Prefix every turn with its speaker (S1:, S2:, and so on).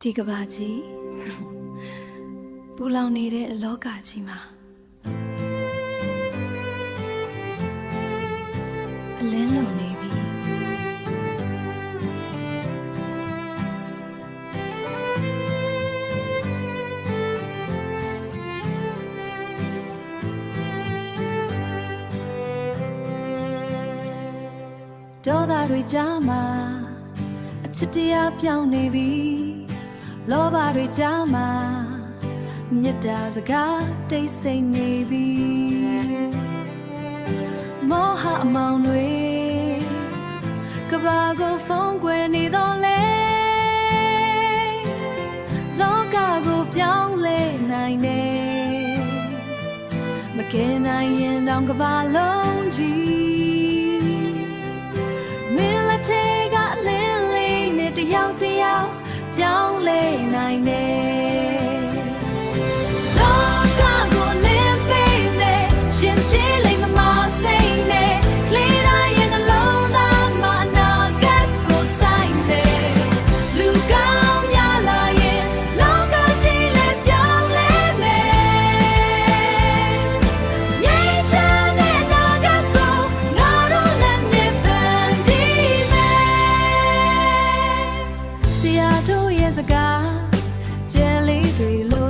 S1: ဒီကဘာကြီးပူလောင်နေတဲ့လောကကြီးမှာအလင်းလုံနေပြီဒေါသတွေကြားမှာအချစ်တရားပြောင်းနေပြီလောဘတွေကြားမှာမေတ္တာစကားတိတ်ဆိတ်နေပြီမောဟအမောင်တွေကဘာကိုဖုံးကွယ်နေတော့လဲလောကကိုပြောင်းလဲနိုင်တယ်မကယ်နိုင်ရင်တောင်ကဘာလုံးကြီးမင်းလက်ထဲကလင်းလေးနဲ့တယောက်တယောက်ပြောင်းလဲနိုင်တယ်လောကကိုလင်းဖိနဲ့ရှင်ချစ်လိမ့်မမစိတ်နဲ့ကလေးတိုင်းရဲ့နှလုံးသားမှာအနာဂတ်ကိုဆိုင်တယ်လူကောင်းများလာရင်လောကကြီးလည်းပြောင်းလဲမယ်ငြိမ်းချမ်းတဲ့အနာဂတ်ကိုငါတို့လည်းနဲ့ဖန်တီးမယ်ဆရာတို့ရဲ့စကားကျဲလေးတွေလို